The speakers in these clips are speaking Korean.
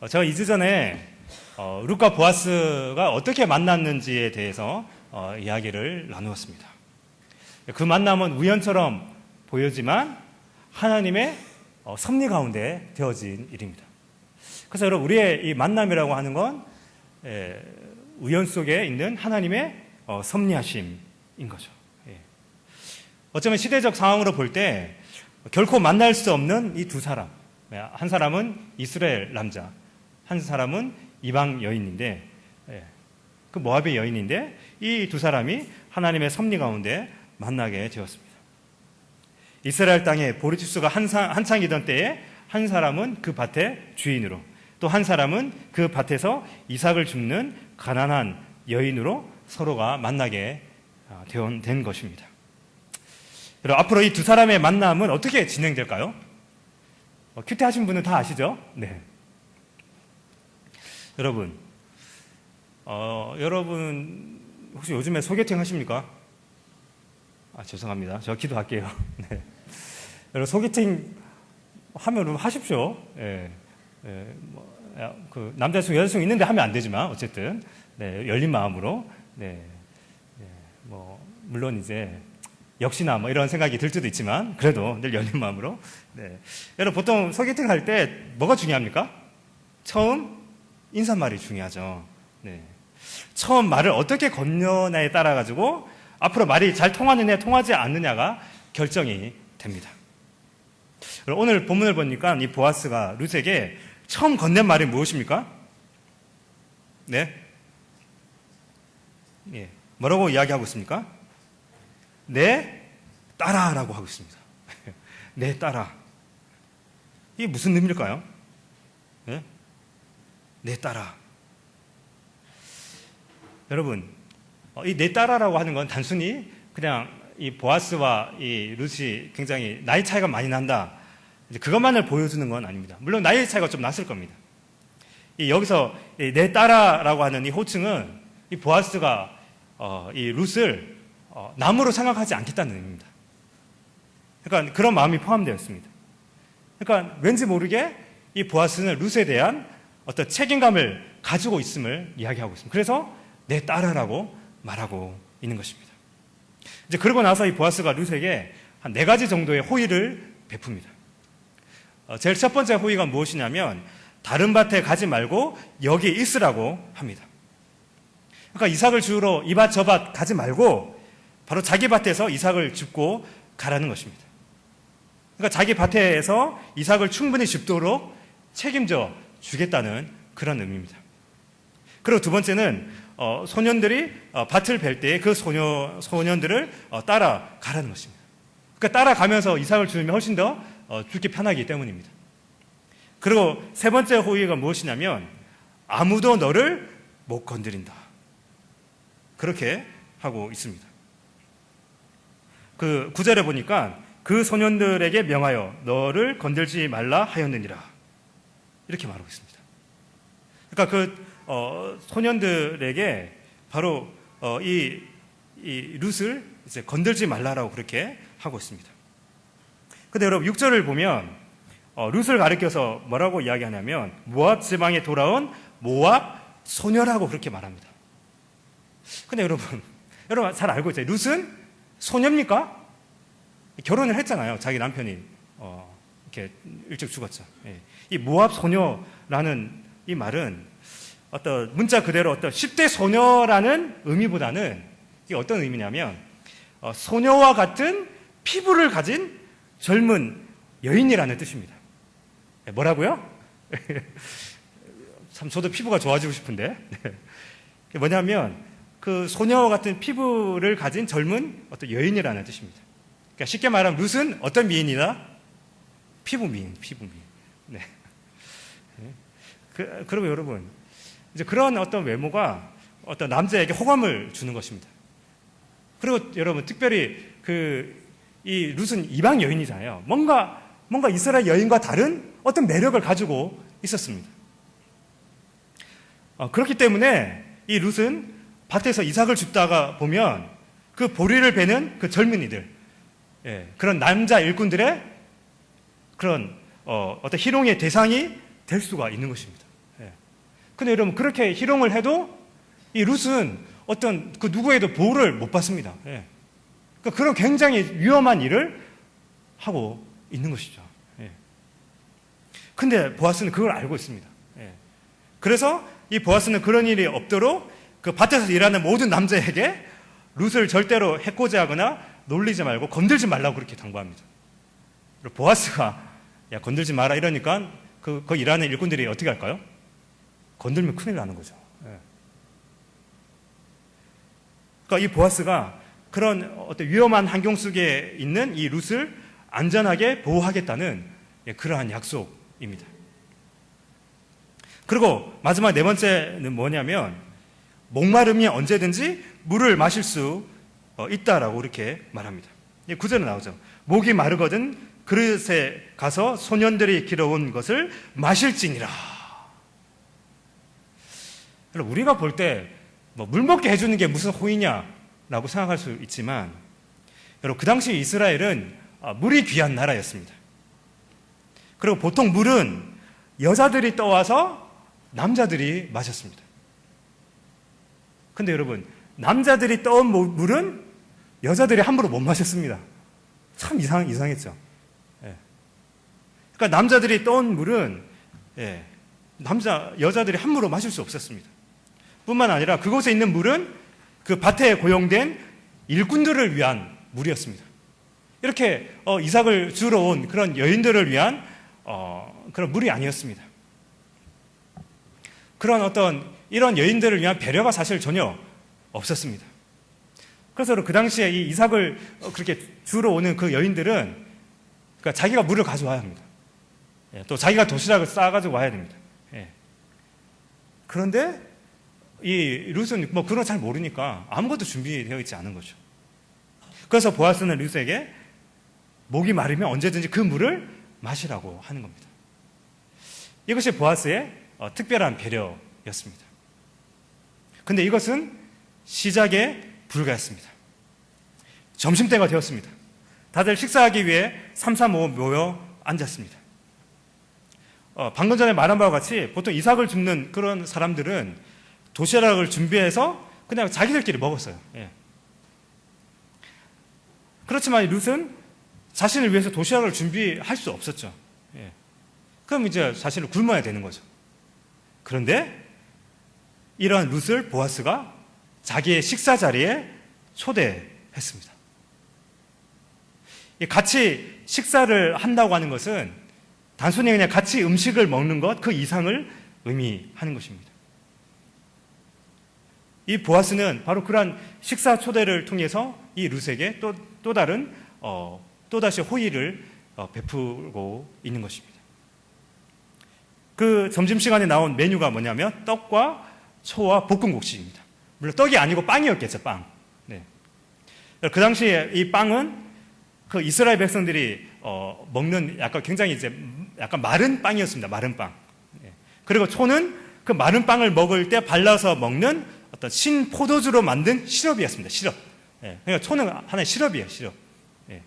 제가 2주 전에 룻과 보아스가 어떻게 만났는지에 대해서 이야기를 나누었습니다. 그 만남은 우연처럼 보여지만 하나님의 섭리 가운데 되어진 일입니다. 그래서 여러분, 우리의 이 만남이라고 하는 건 우연 속에 있는 하나님의 섭리하심인 거죠. 어쩌면 시대적 상황으로 볼 때 결코 만날 수 없는 이 두 사람, 한 사람은 이스라엘 남자, 한 사람은 이방 여인인데, 그 모압의 여인인데, 이 두 사람이 하나님의 섭리 가운데 만나게 되었습니다. 이스라엘 땅에 보리추수가 한창이던 때에 한 사람은 그 밭의 주인으로, 또 한 사람은 그 밭에서 이삭을 줍는 가난한 여인으로 서로가 만나게 된 것입니다. 그리고 앞으로 이 두 사람의 만남은 어떻게 진행될까요? 큐티하신 분은 다 아시죠? 네. 여러분, 여러분 혹시 요즘에 소개팅 하십니까? 죄송합니다. 저 기도할게요. 네. 여러분, 소개팅 하면 하십시오. 그 남자친구, 여자친구 있는데 하면 안 되지만 어쨌든 열린 마음으로. 물론 이제 역시나 이런 생각이 들 수도 있지만 그래도 늘 열린 마음으로. 여러분, 보통 소개팅 할 때 뭐가 중요합니까? 처음 인사말이 중요하죠. 처음 말을 어떻게 건너냐에 따라 가지고 앞으로 말이 잘 통하느냐 통하지 않느냐가 결정이 됩니다. 오늘 본문을 보니까 이 보아스가 룻에게 처음 건넨 말이 무엇입니까? 뭐라고 이야기하고 있습니까? 내 딸아라고 하고 있습니다. 내 딸아. 이게 무슨 의미일까요? 내 딸아. 여러분, 이 내 딸아라고 하는 건 단순히 그냥 이 보아스와 이 룻이 굉장히 나이 차이가 많이 난다, 이제 그것만을 보여주는 건 아닙니다. 물론 나이 차이가 좀 났을 겁니다. 여기서 내 딸아라고 하는 이 호칭은 이 보아스가 이 룻을 남으로 생각하지 않겠다는 의미입니다. 그러니까 그런 마음이 포함되어 있습니다. 그러니까 왠지 모르게 이 보아스는 룻에 대한 어떤 책임감을 가지고 있음을 이야기하고 있습니다. 그래서 내 딸아라고 말하고 있는 것입니다. 이제 그러고 나서 이 보아스가 룻에게 한 4가지 정도의 호의를 베풉니다. 제일 첫 번째 호의가 무엇이냐면 다른 밭에 가지 말고 여기 있으라고 합니다. 그러니까 이삭을 주우러 이 밭 저 밭 가지 말고 바로 자기 밭에서 이삭을 줍고 가라는 것입니다. 그러니까 자기 밭에서 이삭을 충분히 줍도록 책임져 주겠다는 그런 의미입니다. 그리고 두 번째는 소년들이 밭을 벨 때 그 소년들을 따라가라는 것입니다. 그러니까 따라가면서 이삭을 주면 훨씬 더 죽기 편하기 때문입니다. 그리고 세 번째 호의가 무엇이냐면 아무도 너를 못 건드린다, 그렇게 하고 있습니다. 그 9절에 보니까 그 소년들에게 명하여 너를 건들지 말라 하였느니라, 이렇게 말하고 있습니다. 그러니까 그 소년들에게 바로 이 룻을 이제 건들지 말라라고 그렇게 하고 있습니다. 근데 여러분, 6절을 보면 룻을 가리켜서 뭐라고 이야기하냐면 모압 지방에 돌아온 모압 소녀라고 그렇게 말합니다. 근데 여러분 잘 알고 있죠? 룻은 소녀입니까? 결혼을 했잖아요. 자기 남편이 이렇게 일찍 죽었죠. 이 모압 소녀라는 이 말은 어떤 문자 그대로 어떤 10대 소녀라는 의미보다는 이게 어떤 의미냐면 소녀와 같은 피부를 가진 젊은 여인이라는 뜻입니다. 뭐라고요? 참 저도 피부가 좋아지고 싶은데. 뭐냐면 그 소녀와 같은 피부를 가진 젊은 어떤 여인이라는 뜻입니다. 그러니까 쉽게 말하면 룻은 어떤 미인이다? 피부 미인. 네. 그리고 여러분, 이제 그런 어떤 외모가 어떤 남자에게 호감을 주는 것입니다. 그리고 여러분, 특별히 이 룻은 이방 여인이잖아요. 뭔가 이스라엘 여인과 다른 어떤 매력을 가지고 있었습니다. 그렇기 때문에 이 룻은 밭에서 이삭을 줍다가 보면 그 보리를 베는 그 젊은이들, 그런 남자 일꾼들의 그런 어떤 희롱의 대상이 될 수가 있는 것입니다. 근데 여러분 그렇게 희롱을 해도 이 룻은 어떤 그 누구에도 보호를 못 받습니다. 예. 그러니까 그런 굉장히 위험한 일을 하고 있는 것이죠. 예. 근데 보아스는 그걸 알고 있습니다. 예. 그래서 이 보아스는 그런 일이 없도록 그 밭에서 일하는 모든 남자에게 룻을 절대로 해코지하거나 놀리지 말고 건들지 말라고 그렇게 당부합니다. 보아스가 야 건들지 마라 이러니까 그 일하는 일꾼들이 어떻게 할까요? 건들면 큰일 나는 거죠. 예. 그러니까 이 보아스가 그런 어떤 위험한 환경 속에 있는 이 룻을 안전하게 보호하겠다는 그러한 약속입니다. 그리고 마지막 네 번째는 뭐냐면 목마름이 언제든지 물을 마실 수 있다라고 이렇게 말합니다. 9절에 나오죠. 목이 마르거든 그릇에 가서 소년들이 길어온 것을 마실지니라. 우리가 볼 때 물 먹게 해주는 게 무슨 호의냐라고 생각할 수 있지만 여러분 그 당시 이스라엘은 물이 귀한 나라였습니다. 그리고 보통 물은 여자들이 떠와서 남자들이 마셨습니다. 근데 여러분 남자들이 떠온 물은 여자들이 함부로 못 마셨습니다. 참 이상했죠. 예. 그러니까 남자들이 떠온 물은 여자들이 함부로 마실 수 없었습니다. 뿐만 아니라 그곳에 있는 물은 그 밭에 고용된 일꾼들을 위한 물이었습니다. 이렇게 이삭을 주러 온 그런 여인들을 위한 그런 물이 아니었습니다. 그런 이런 여인들을 위한 배려가 사실 전혀 없었습니다. 그래서 그 당시에 이 이삭을 그렇게 주러 오는 그 여인들은 그러니까 자기가 물을 가져와야 합니다. 또 자기가 도시락을 싸가지고 와야 됩니다. 그런데 이 룻은 그런 거 잘 모르니까 아무것도 준비되어 있지 않은 거죠. 그래서 보아스는 룻에게 목이 마르면 언제든지 그 물을 마시라고 하는 겁니다. 이것이 보아스의 특별한 배려였습니다. 근데 이것은 시작에 불과했습니다. 점심때가 되었습니다. 다들 식사하기 위해 삼삼오오 모여 앉았습니다. 방금 전에 말한 바와 같이 보통 이삭을 줍는 그런 사람들은 도시락을 준비해서 그냥 자기들끼리 먹었어요. 예. 그렇지만 룻은 자신을 위해서 도시락을 준비할 수 없었죠. 예. 그럼 이제 자신을 굶어야 되는 거죠. 그런데 이러한 룻을 보아스가 자기의 식사 자리에 초대했습니다. 같이 식사를 한다고 하는 것은 단순히 그냥 같이 음식을 먹는 것 그 이상을 의미하는 것입니다. 이 보아스는 바로 그러한 식사 초대를 통해서 이 룻에게 또다시 호의를 베풀고 있는 것입니다. 그 점심시간에 나온 메뉴가 뭐냐면 떡과 초와 볶음국수입니다. 물론 떡이 아니고 빵이었겠죠, 빵. 네. 그 당시에 이 빵은 그 이스라엘 백성들이 먹는 약간 굉장히 이제 약간 마른 빵이었습니다. 마른 빵. 네. 그리고 초는 그 마른 빵을 먹을 때 발라서 먹는 어떤 신포도주로 만든 시럽이었습니다. 시럽. 예, 그러니까 초는 하나의 시럽이에요. 시럽. 예.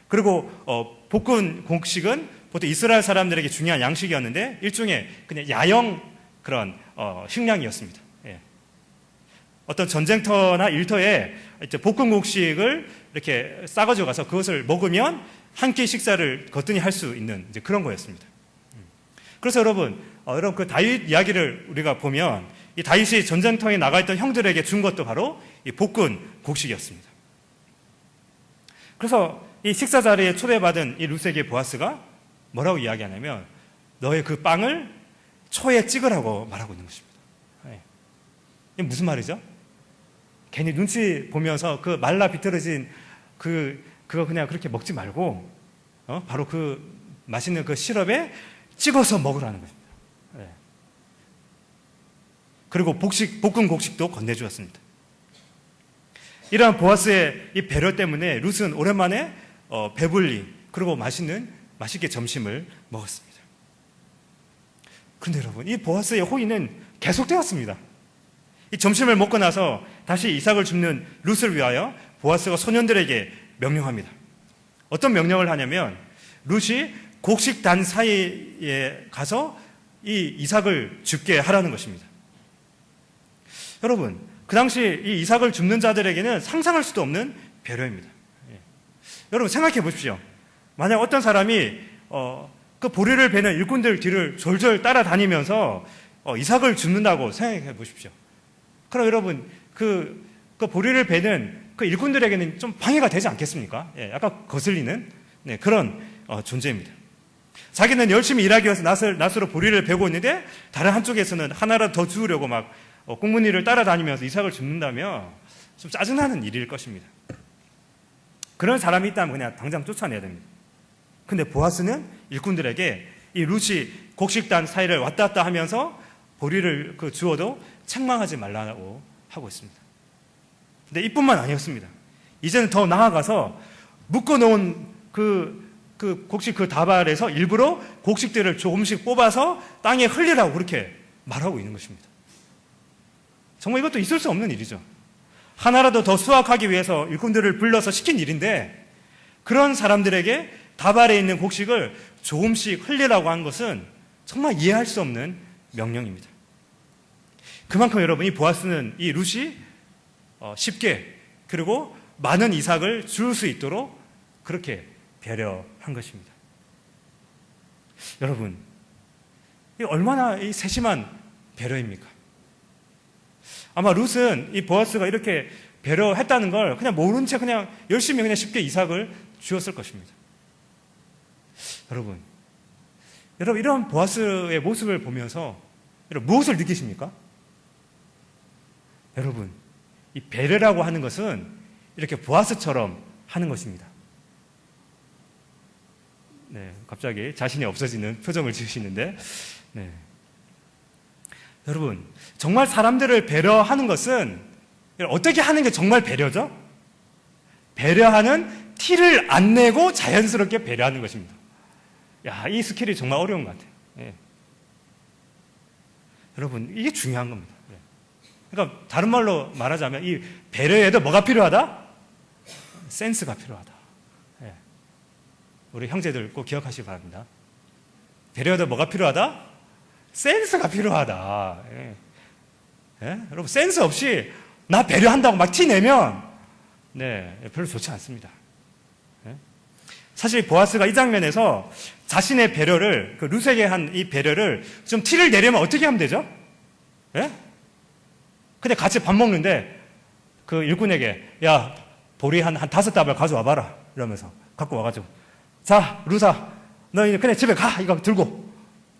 그리고 볶은 곡식은 보통 이스라엘 사람들에게 중요한 양식이었는데 일종의 그냥 야영 그런 식량이었습니다. 예. 어떤 전쟁터나 일터에 이제 볶은 곡식을 이렇게 싸가지고 가서 그것을 먹으면 한 끼 식사를 거뜬히 할 수 있는 이제 그런 거였습니다. 그래서 여러분 그 다윗 이야기를 우리가 보면 이 다윗이 전쟁터에 나가 있던 형들에게 준 것도 바로 이 볶은 곡식이었습니다. 그래서 이 식사 자리에 초대받은 이 룻에게 보아스가 뭐라고 이야기하냐면 너의 그 빵을 초에 찍으라고 말하고 있는 것입니다. 이게 무슨 말이죠? 괜히 눈치 보면서 그 말라 비틀어진 그거 그냥 그렇게 먹지 말고 바로 그 맛있는 그 시럽에 찍어서 먹으라는 것입니다. 그리고 볶은 곡식도 건네주었습니다. 이러한 보아스의 이 배려 때문에 룻은 오랜만에 배불리 그리고 맛있게 점심을 먹었습니다. 그런데 여러분 이 보아스의 호의는 계속되었습니다. 이 점심을 먹고 나서 다시 이삭을 줍는 룻을 위하여 보아스가 소년들에게 명령합니다. 어떤 명령을 하냐면 룻이 곡식단 사이에 가서 이 이삭을 죽게 하라는 것입니다. 여러분, 그 당시 이 이삭을 줍는 자들에게는 상상할 수도 없는 배려입니다. 여러분 생각해 보십시오. 만약 어떤 사람이 그 보리를 베는 일꾼들 뒤를 졸졸 따라다니면서 이삭을 줍는다고 생각해 보십시오. 그럼 여러분 그 보리를 베는 그 일꾼들에게는 좀 방해가 되지 않겠습니까? 약간 거슬리는 그런 존재입니다. 자기는 열심히 일하기 위해서 낫으로 보리를 베고 있는데 다른 한쪽에서는 하나라도 더 주우려고 막 꽁무니를 따라다니면서 이삭을 줍는다면 좀 짜증나는 일일 것입니다. 그런 사람이 있다면 그냥 당장 쫓아내야 됩니다. 근데 보아스는 일꾼들에게 이 룻이 곡식단 사이를 왔다 갔다 하면서 보리를 주어도 책망하지 말라고 하고 있습니다. 근데 이뿐만 아니었습니다. 이제는 더 나아가서 묶어놓은 곡식 다발에서 일부러 곡식들을 조금씩 뽑아서 땅에 흘리라고 그렇게 말하고 있는 것입니다. 정말 이것도 있을 수 없는 일이죠. 하나라도 더 수확하기 위해서 일꾼들을 불러서 시킨 일인데 그런 사람들에게 다발에 있는 곡식을 조금씩 흘리라고 한 것은 정말 이해할 수 없는 명령입니다. 그만큼 여러분 이 보아스는 이 룻이 쉽게 그리고 많은 이삭을 줄 수 있도록 그렇게 배려한 것입니다. 여러분, 이 얼마나 이 세심한 배려입니까? 아마 룻은 이 보아스가 이렇게 배려했다는 걸 그냥 모른 채 그냥 열심히 그냥 쉽게 이삭을 주었을 것입니다. 여러분 이런 보아스의 모습을 보면서 여러분 무엇을 느끼십니까? 여러분, 이 배려라고 하는 것은 이렇게 보아스처럼 하는 것입니다. 갑자기 자신이 없어지는 표정을 지으시는데, 여러분, 정말 사람들을 배려하는 것은 어떻게 하는 게 정말 배려죠? 배려하는 티를 안 내고 자연스럽게 배려하는 것입니다. 이 스킬이 정말 어려운 것 같아요. 여러분, 이게 중요한 겁니다. 그러니까 다른 말로 말하자면 이 배려에도 뭐가 필요하다? 센스가 필요하다. 우리 형제들 꼭 기억하시기 바랍니다. 배려에도 뭐가 필요하다? 센스가 필요하다. 여러분 센스 없이 나 배려한다고 막 티내면 별로 좋지 않습니다. 사실 보아스가 이 장면에서 자신의 배려를 룻에게 한 이 배려를 좀 티를 내려면 어떻게 하면 되죠? 근데 같이 밥 먹는데 그 일꾼에게 야 보리 한 5다발 가져와 봐라 이러면서 갖고 와가지고 자 루사 너 이제 그냥 집에 가 이거 들고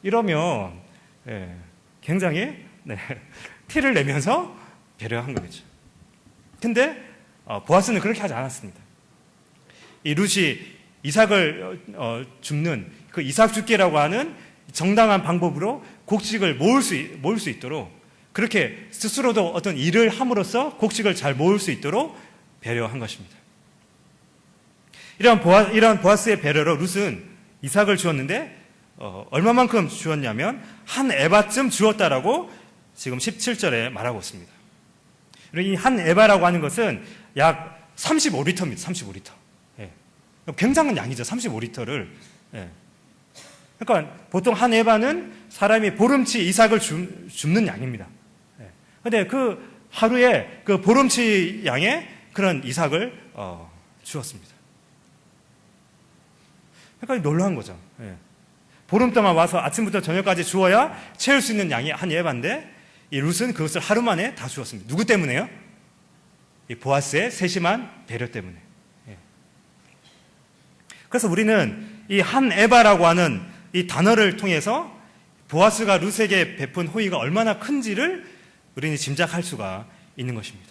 이러면 굉장히 티를 내면서 배려한 거겠죠. 근데 보아스는 그렇게 하지 않았습니다. 이 룻이 이삭을 줍는 그 이삭 줍기라고 하는 정당한 방법으로 곡식을 모을 수 있도록 그렇게 스스로도 어떤 일을 함으로써 곡식을 잘 모을 수 있도록 배려한 것입니다. 이러한 보아스의 배려로 룻은 이삭을 주었는데 얼마만큼 주었냐면 한 에바쯤 주었다라고 지금 17절에 말하고 있습니다. 이 한 에바라고 하는 것은 약 35리터입니다. 35리터. 굉장한 양이죠. 35리터를. 그러니까 보통 한 에바는 사람이 보름치 이삭을 줍는 양입니다. 그런데 그 하루에 그 보름치 양의 그런 이삭을 주었습니다. 그러니까 놀라운 거죠. 보름 동안 와서 아침부터 저녁까지 주어야 채울 수 있는 양이 한 에바인데 이 룻은 그것을 하루 만에 다 주었습니다. 누구 때문에요? 이 보아스의 세심한 배려 때문에. 그래서 우리는 이 한 에바라고 하는 이 단어를 통해서 보아스가 룻에게 베푼 호의가 얼마나 큰지를 우리는 짐작할 수가 있는 것입니다.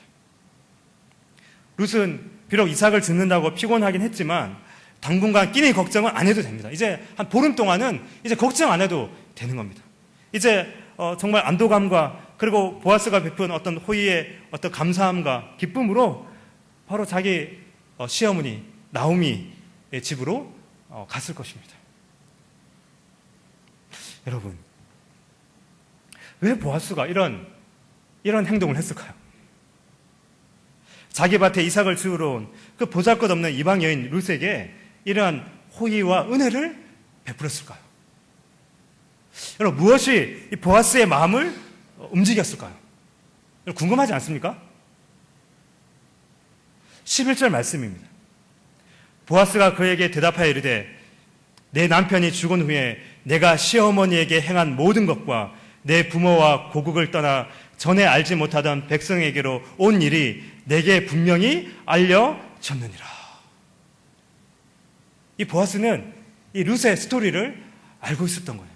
룻은 비록 이삭을 줍는다고 피곤하긴 했지만 당분간 끼니 걱정은 안 해도 됩니다. 이제 한 보름 동안은 이제 걱정 안 해도 되는 겁니다. 이제 정말 안도감과 그리고 보아스가 베푼 어떤 호의의 어떤 감사함과 기쁨으로 바로 자기 시어머니 나오미의 집으로 갔을 것입니다. 여러분, 왜 보아스가 이런 행동을 했을까요? 자기 밭에 이삭을 주우러 온 그 보잘것없는 이방 여인 룻에게 이러한 호의와 은혜를 베풀었을까요? 여러분, 무엇이 이 보아스의 마음을 움직였을까요? 여러분, 궁금하지 않습니까? 11절 말씀입니다. 보아스가 그에게 대답하여 이르되 내 남편이 죽은 후에 내가 시어머니에게 행한 모든 것과 내 부모와 고국을 떠나 전에 알지 못하던 백성에게로 온 일이 내게 분명히 알려졌느니라. 이 보아스는 이 룻의 스토리를 알고 있었던 거예요.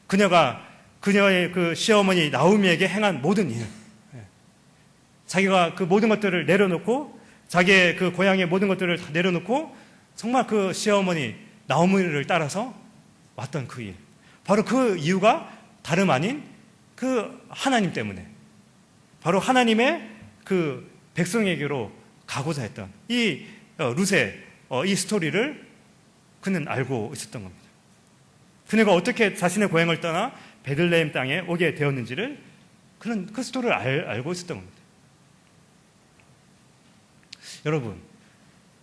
그녀가 그녀의 그 시어머니 나오미에게 행한 모든 일, 자기가 그 모든 것들을 내려놓고 자기의 그 고향의 모든 것들을 다 내려놓고 정말 그 시어머니 나오미를 따라서 왔던 그 일, 바로 그 이유가 다름 아닌 그 하나님 때문에, 바로 하나님의 그 백성에게로 가고자 했던 이 룻의 이 스토리를 그는 알고 있었던 겁니다. 그녀가 어떻게 자신의 고향을 떠나 베들레헴 땅에 오게 되었는지를 그는 그 스토리를 알고 있었던 겁니다. 여러분,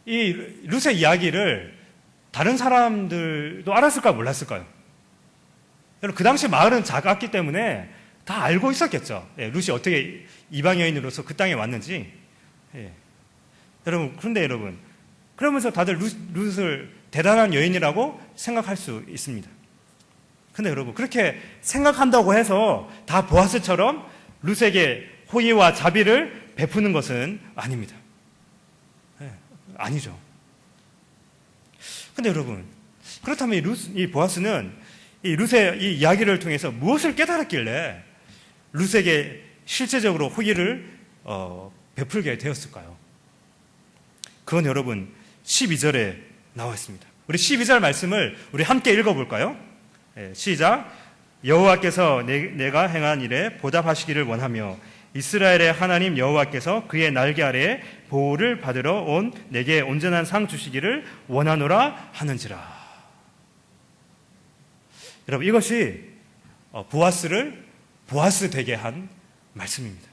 이 룻의 이야기를 다른 사람들도 알았을까 몰랐을까요? 여러분, 그 당시 마을은 작았기 때문에 다 알고 있었겠죠. 룻이 어떻게 이방 여인으로서 그 땅에 왔는지. 여러분, 그런데 여러분, 그러면서 다들 룻을 대단한 여인이라고 생각할 수 있습니다. 근데 여러분, 그렇게 생각한다고 해서 다 보아스처럼 룻에게 호의와 자비를 베푸는 것은 아닙니다. 아니죠. 근데 여러분, 그렇다면 이 보아스는 이 룻의 이 이야기를 통해서 무엇을 깨달았길래 룻에게 실제적으로 호의를 베풀게 되었을까요? 그건 여러분 12절에 나와 있습니다. 우리 12절 말씀을 우리 함께 읽어볼까요? 시작. 여호와께서 내가 행한 일에 보답하시기를 원하며 이스라엘의 하나님 여호와께서 그의 날개 아래에 보호를 받으러 온 내게 온전한 상 주시기를 원하노라 하는지라. 여러분, 이것이 보아스를 보아스 되게 한 말씀입니다.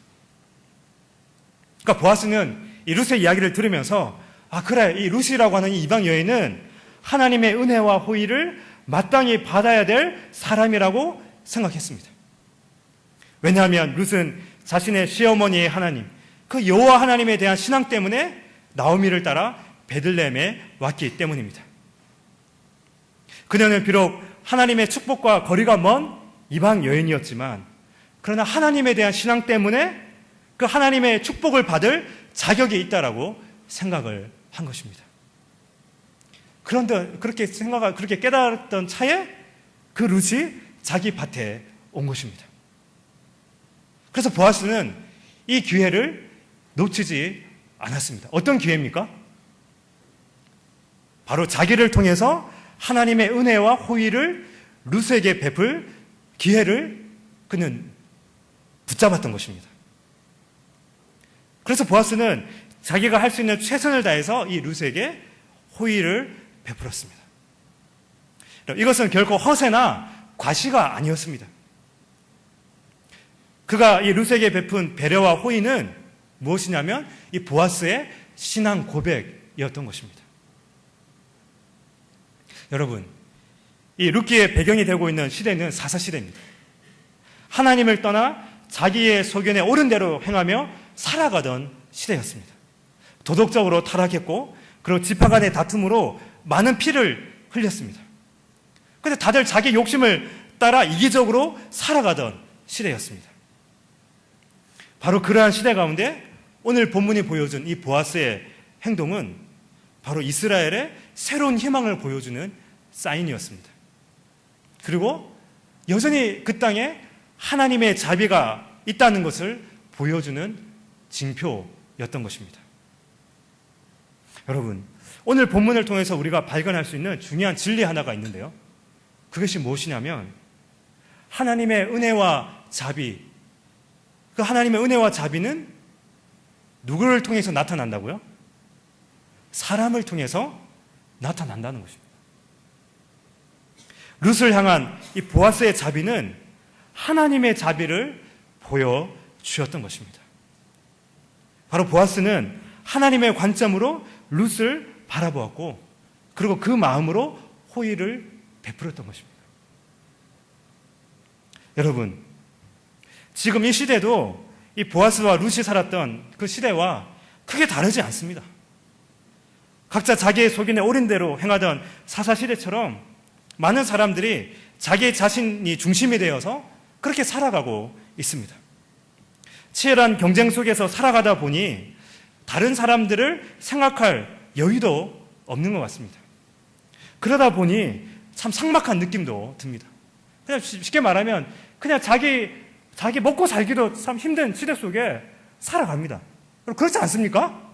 그러니까 보아스는 이 룻의 이야기를 들으면서 그래, 이 룻이라고 하는 이 이방 여인은 하나님의 은혜와 호의를 마땅히 받아야 될 사람이라고 생각했습니다. 왜냐하면 룻은 자신의 시어머니의 하나님, 그 여호와 하나님에 대한 신앙 때문에 나오미를 따라 베들레헴에 왔기 때문입니다. 그녀는 비록 하나님의 축복과 거리가 먼 이방 여인이었지만, 그러나 하나님에 대한 신앙 때문에 그 하나님의 축복을 받을 자격이 있다라고 생각을 한 것입니다. 그런데 그렇게 깨달았던 차에 그 룻이 자기 밭에 온 것입니다. 그래서 보아스는 이 기회를 놓치지 않았습니다. 어떤 기회입니까? 바로 자기를 통해서 하나님의 은혜와 호의를 룻에게 베풀 기회를 그는 붙잡았던 것입니다. 그래서 보아스는 자기가 할 수 있는 최선을 다해서 이 룻에게 호의를 베풀었습니다. 이것은 결코 허세나 과시가 아니었습니다. 그가 이 룻에게 베푼 배려와 호의는 무엇이냐면 이 보아스의 신앙 고백이었던 것입니다. 여러분, 이 룻기의 배경이 되고 있는 시대는 사사시대입니다. 하나님을 떠나 자기의 소견에 옳은 대로 행하며 살아가던 시대였습니다. 도덕적으로 타락했고, 그리고 지파 간의 다툼으로 많은 피를 흘렸습니다. 그런데 다들 자기 욕심을 따라 이기적으로 살아가던 시대였습니다. 바로 그러한 시대 가운데 오늘 본문이 보여준 이 보아스의 행동은 바로 이스라엘의 새로운 희망을 보여주는 사인이었습니다. 그리고 여전히 그 땅에 하나님의 자비가 있다는 것을 보여주는 징표였던 것입니다. 여러분, 오늘 본문을 통해서 우리가 발견할 수 있는 중요한 진리 하나가 있는데요. 그것이 무엇이냐면 하나님의 은혜와 자비, 그 하나님의 은혜와 자비는 누구를 통해서 나타난다고요? 사람을 통해서 나타난다는 것입니다. 룻을 향한 이 보아스의 자비는 하나님의 자비를 보여주었던 것입니다. 바로 보아스는 하나님의 관점으로 룻을 바라보았고, 그리고 그 마음으로 호의를 베풀었던 것입니다. 여러분, 지금 이 시대도 이 보아스와 룻이 살았던 그 시대와 크게 다르지 않습니다. 각자 자기의 속인에 오른 대로 행하던 사사시대처럼 많은 사람들이 자기 자신이 중심이 되어서 그렇게 살아가고 있습니다. 치열한 경쟁 속에서 살아가다 보니 다른 사람들을 생각할 여유도 없는 것 같습니다. 그러다 보니 참 삭막한 느낌도 듭니다. 그냥 쉽게 말하면 그냥 자기 먹고 살기도 참 힘든 시대 속에 살아갑니다. 여러분, 그렇지 않습니까?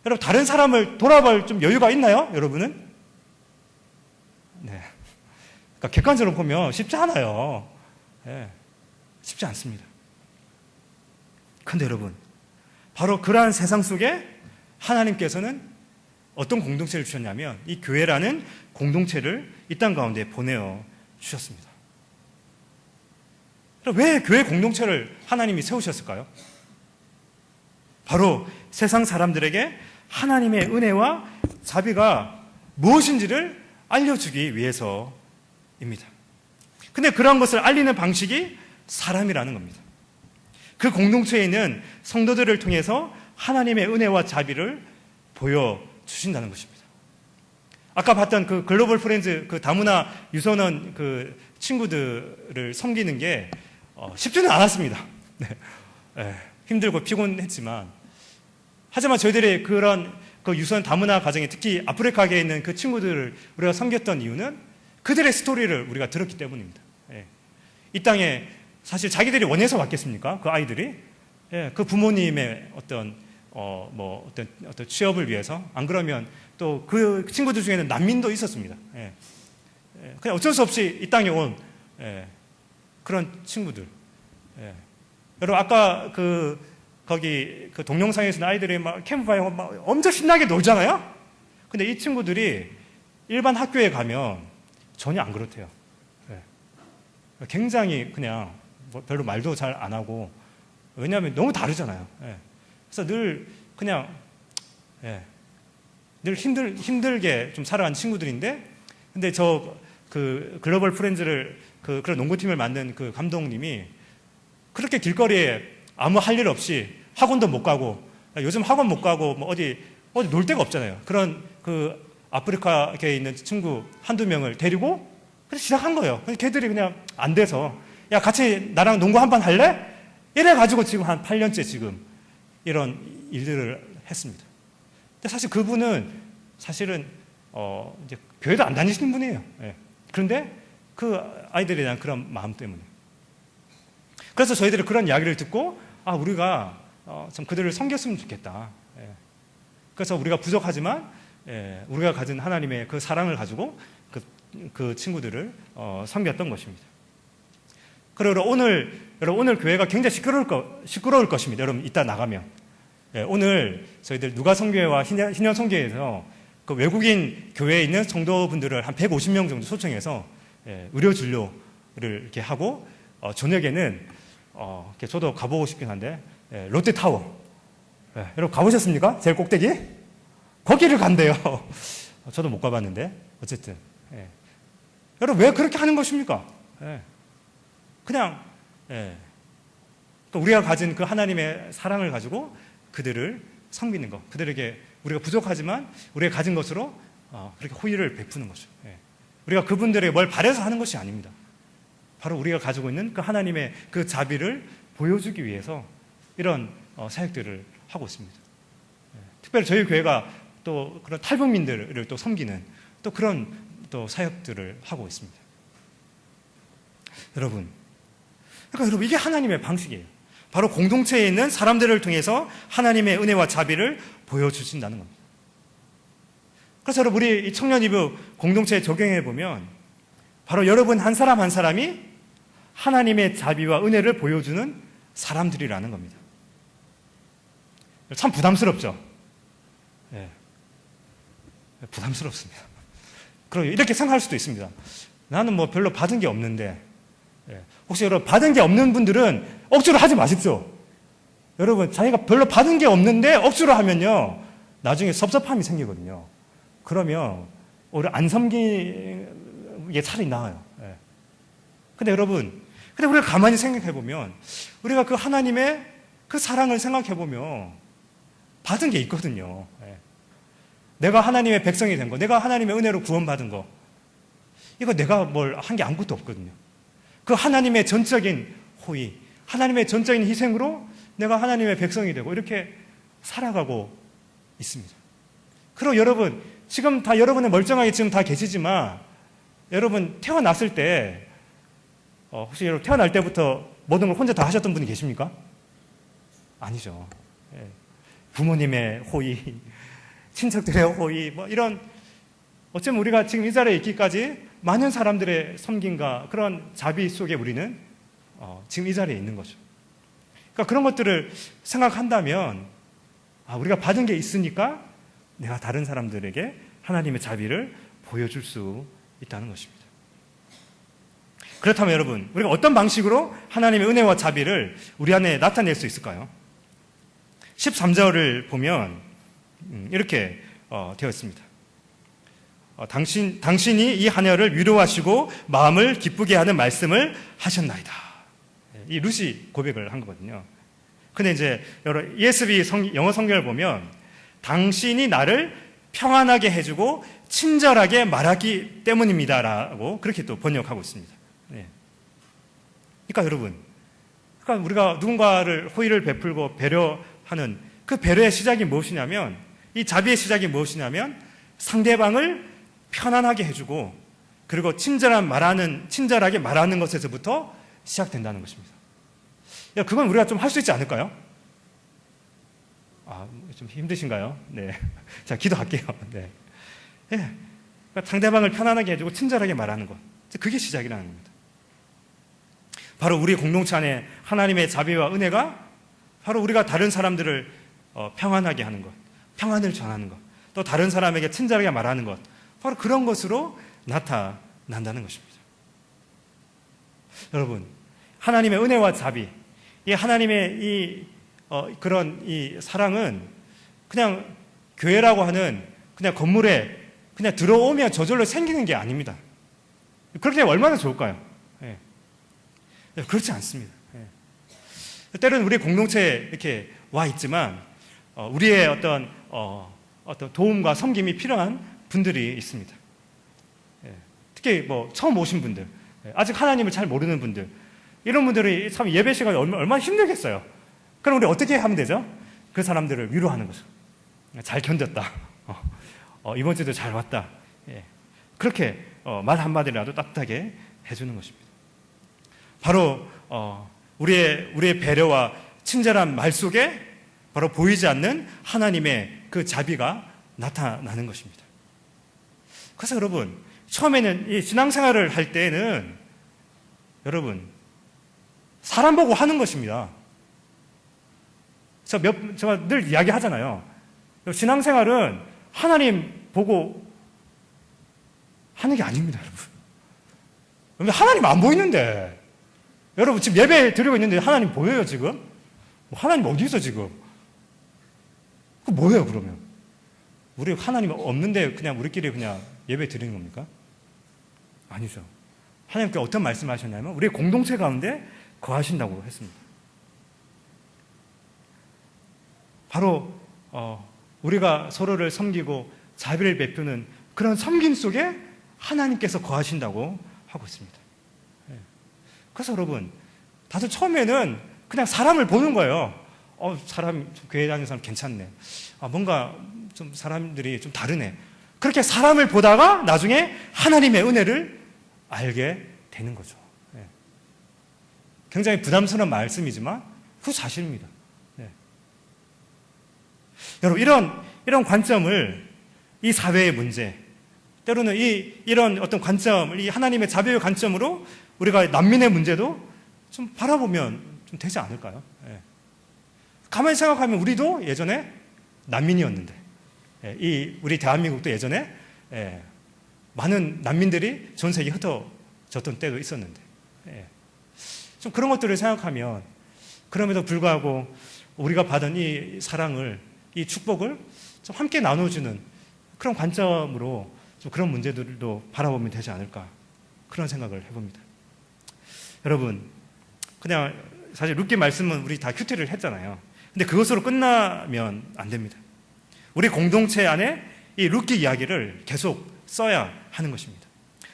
여러분, 다른 사람을 돌아볼 좀 여유가 있나요? 여러분은? 네. 그러니까 객관적으로 보면 쉽지 않아요. 네. 쉽지 않습니다. 그런데 여러분, 바로 그러한 세상 속에 하나님께서는 어떤 공동체를 주셨냐면 이 교회라는 공동체를 이 땅 가운데 보내어 주셨습니다. 왜 교회 공동체를 하나님이 세우셨을까요? 바로 세상 사람들에게 하나님의 은혜와 자비가 무엇인지를 알려주기 위해서입니다. 근데 그런 것을 알리는 방식이 사람이라는 겁니다. 그 공동체에 있는 성도들을 통해서 하나님의 은혜와 자비를 보여주신다는 것입니다. 아까 봤던 그 글로벌 프렌즈 그 다문화 유선원 그 친구들을 섬기는 게 쉽지는 않았습니다. 네. 네. 힘들고 피곤했지만, 하지만 저희들이 그런 그 유선 다문화 가정에 특히 아프리카계에 있는 그 친구들을 우리가 섬겼던 이유는 그들의 스토리를 우리가 들었기 때문입니다. 네. 이 땅에 사실 자기들이 원해서 왔겠습니까? 그 아이들이 그 부모님의 어떤 취업을 위해서, 안 그러면 또 그 친구들 중에는 난민도 있었습니다. 그냥 어쩔 수 없이 이 땅에 온 그런 친구들. 여러분, 아까 거기 그 동영상에서는 아이들이 막 캠프파이어 막 엄청 신나게 놀잖아요. 근데 이 친구들이 일반 학교에 가면 전혀 안 그렇대요. 굉장히 그냥 별로 말도 잘 안 하고, 왜냐하면 너무 다르잖아요. 그래서 늘 그냥 늘 힘들게 좀 살아간 친구들인데, 근데 그 글로벌 프렌즈를 그런 농구팀을 만든 그 감독님이 그렇게 길거리에 아무 할 일 없이 학원도 못 가고, 요즘 학원 못 가고 뭐 어디 놀 데가 없잖아요. 그런 그 아프리카계에 있는 친구 한두 명을 데리고 그래서 시작한 거예요. 근데 걔들이 그냥 안 돼서, 야, 같이 나랑 농구 한 판 할래? 이래가지고 지금 한 8년째 지금 이런 일들을 했습니다. 근데 사실 그분은 사실은 이제 교회도 안 다니시는 분이에요. 그런데 그 아이들에 대한 그런 마음 때문에. 그래서 저희들이 그런 이야기를 듣고, 우리가 참 그들을 섬겼으면 좋겠다. 그래서 우리가 부족하지만 우리가 가진 하나님의 그 사랑을 가지고 그 친구들을 섬겼던 것입니다. 그리고 오늘 교회가 굉장히 시끄러울 것입니다. 여러분, 이따 나가면. 오늘 저희들 누가성교회와 희년성교회에서 그 외국인 교회에 있는 성도분들을 한 150명 정도 초청해서 의료 진료를 이렇게 하고, 저녁에는 저도 가보고 싶긴 한데 롯데타워, 여러분 가보셨습니까? 제일 꼭대기? 거기를 간대요. 저도 못 가봤는데 어쨌든 여러분, 왜 그렇게 하는 것입니까? 그냥 우리가 가진 그 하나님의 사랑을 가지고 그들을 섬기는 것, 그들에게 우리가 부족하지만 우리가 가진 것으로 그렇게 호의를 베푸는 거죠. 우리가 그분들에게 뭘 바래서 하는 것이 아닙니다. 바로 우리가 가지고 있는 그 하나님의 그 자비를 보여주기 위해서 이런 사역들을 하고 있습니다. 특별히 저희 교회가 또 그런 탈북민들을 또 섬기는 또 그런 또 사역들을 하고 있습니다. 여러분, 그러니까 여러분, 이게 하나님의 방식이에요. 바로 공동체에 있는 사람들을 통해서 하나님의 은혜와 자비를 보여주신다는 겁니다. 그래서 여러분, 우리 이 청년 이브 공동체에 적용해 보면 바로 여러분 한 사람 한 사람이 하나님의 자비와 은혜를 보여주는 사람들이라는 겁니다. 참 부담스럽죠? 부담스럽습니다. 그럼 이렇게 생각할 수도 있습니다. 나는 뭐 별로 받은 게 없는데. 혹시 여러분, 받은 게 없는 분들은 억지로 하지 마십시오. 여러분, 자기가 별로 받은 게 없는데 억지로 하면요, 나중에 섭섭함이 생기거든요. 그러면 오히려 안 섬기는 게 차라리 나아요. 근데 여러분, 근데 우리가 가만히 생각해 보면 우리가 그 하나님의 그 사랑을 생각해 보면 받은 게 있거든요. 예. 내가 하나님의 백성이 된 거, 내가 하나님의 은혜로 구원받은 거, 이거 내가 뭘 한 게 아무것도 없거든요. 그 하나님의 전적인 호의, 하나님의 전적인 희생으로 내가 하나님의 백성이 되고 이렇게 살아가고 있습니다. 그리고 여러분, 지금 다 여러분은 멀쩡하게 지금 다 계시지만 여러분 태어났을 때 혹시 여러분 태어날 때부터 모든 걸 혼자 다 하셨던 분이 계십니까? 아니죠. 예. 부모님의 호의, 친척들의 호의, 뭐 이런 어쩌면 우리가 지금 이 자리에 있기까지 많은 사람들의 섬김과 그런 자비 속에 우리는 지금 이 자리에 있는 거죠. 그러니까 그런 것들을 생각한다면 우리가 받은 게 있으니까 내가 다른 사람들에게 하나님의 자비를 보여줄 수 있다는 것입니다. 그렇다면 여러분, 우리가 어떤 방식으로 하나님의 은혜와 자비를 우리 안에 나타낼 수 있을까요? 13절을 보면 이렇게 되어 있습니다. 당신이 이 하녀를 위로하시고 마음을 기쁘게 하는 말씀을 하셨나이다. 이 루시 고백을 한 거거든요. 근데 이제 ESV 영어 성경을 보면 당신이 나를 평안하게 해주고 친절하게 말하기 때문입니다라고 그렇게 또 번역하고 있습니다. 네. 그러니까 여러분, 그러니까 우리가 누군가를 호의를 베풀고 배려하는 그 배려의 시작이 무엇이냐면, 이 자비의 시작이 무엇이냐면 상대방을 편안하게 해주고 그리고 친절하게 말하는 것에서부터 시작된다는 것입니다. 그건 우리가 좀 할 수 있지 않을까요? 좀 힘드신가요? 네. 자, 기도할게요. 네. 네. 그러니까 상대방을 편안하게 해주고 친절하게 말하는 것. 그게 시작이라는 겁니다. 바로 우리 공동체 안에 하나님의 자비와 은혜가 바로 우리가 다른 사람들을 평안하게 하는 것, 평안을 전하는 것, 또 다른 사람에게 친절하게 말하는 것, 바로 그런 것으로 나타난다는 것입니다. 여러분, 하나님의 은혜와 자비, 이 하나님의 그런 이 사랑은 그냥 교회라고 하는 그냥 건물에 그냥 들어오면 저절로 생기는 게 아닙니다. 그렇게 되면 얼마나 좋을까요? 예. 그렇지 않습니다. 예. 때로는 우리 공동체에 이렇게 와 있지만 우리의 어떤 도움과 섬김이 필요한 분들이 있습니다. 예. 특히 뭐 처음 오신 분들, 아직 하나님을 잘 모르는 분들, 이런 분들이 참 예배 시간이 얼마나 힘들겠어요. 그럼 우리 어떻게 하면 되죠? 그 사람들을 위로하는 거죠. 잘 견뎠다. 이번 주도 잘 왔다. 예. 그렇게 말 한마디라도 따뜻하게 해주는 것입니다. 바로 우리의 배려와 친절한 말 속에 바로 보이지 않는 하나님의 그 자비가 나타나는 것입니다. 그래서 여러분, 처음에는 이 신앙생활을 할 때는 여러분 사람 보고 하는 것입니다. 제가 늘 이야기하잖아요. 신앙생활은 하나님 보고 하는 게 아닙니다, 여러분. 하나님 안 보이는데. 여러분 지금 예배 드리고 있는데 하나님 보여요, 지금? 하나님 어디 있어, 지금? 그 뭐예요, 그러면? 우리 하나님 없는데 그냥 우리끼리 그냥 예배 드리는 겁니까? 아니죠. 하나님께 어떤 말씀을 하셨냐면 우리 공동체 가운데 거하신다고 했습니다. 바로 우리가 서로를 섬기고 자비를 베푸는 그런 섬김 속에 하나님께서 거하신다고 하고 있습니다. 그래서 여러분, 다들 처음에는 그냥 사람을 보는 거예요. 사람, 교회 다니는 사람 괜찮네. 뭔가 좀 사람들이 좀 다르네. 그렇게 사람을 보다가 나중에 하나님의 은혜를 알게 되는 거죠. 굉장히 부담스러운 말씀이지만 그 사실입니다. 여러분, 이런 관점을 이 사회의 문제, 때로는 이런 어떤 관점을 이 하나님의 자비의 관점으로 우리가 난민의 문제도 좀 바라보면 좀 되지 않을까요? 가만히 생각하면 우리도 예전에 난민이었는데, 우리 대한민국도 예전에 많은 난민들이 전 세계에 흩어졌던 때도 있었는데, 좀 그런 것들을 생각하면 그럼에도 불구하고 우리가 받은 이 사랑을, 이 축복을 좀 함께 나눠주는 그런 관점으로 좀 그런 문제들도 바라보면 되지 않을까, 그런 생각을 해봅니다. 여러분, 그냥 사실 룻기 말씀은 우리 다 큐티를 했잖아요. 근데 그것으로 끝나면 안 됩니다. 우리 공동체 안에 이 룻기 이야기를 계속 써야 하는 것입니다.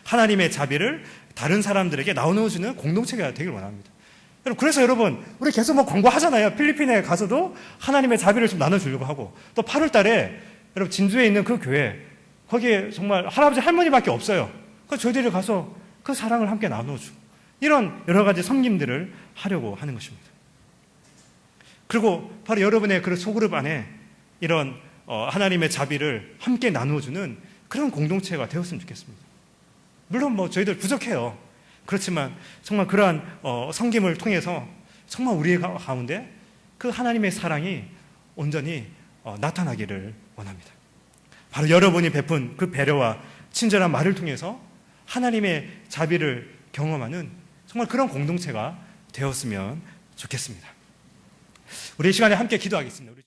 하나님의 자비를 다른 사람들에게 나눠주는 공동체가 되길 원합니다. 그래서 여러분, 우리 계속 뭐 광고하잖아요. 필리핀에 가서도 하나님의 자비를 좀 나눠주려고 하고, 또 8월 달에 여러분 진주에 있는 그 교회, 거기에 정말 할아버지 할머니밖에 없어요. 그래서 저희들이 가서 그 사랑을 함께 나눠주고, 이런 여러 가지 섬김들을 하려고 하는 것입니다. 그리고 바로 여러분의 그 소그룹 안에 이런 하나님의 자비를 함께 나눠주는 그런 공동체가 되었으면 좋겠습니다. 물론 뭐 저희들 부족해요. 그렇지만 정말 그러한 섬김을 통해서 정말 우리의 가운데 그 하나님의 사랑이 온전히 나타나기를 원합니다. 바로 여러분이 베푼 그 배려와 친절한 말을 통해서 하나님의 자비를 경험하는 정말 그런 공동체가 되었으면 좋겠습니다. 우리 이 시간에 함께 기도하겠습니다.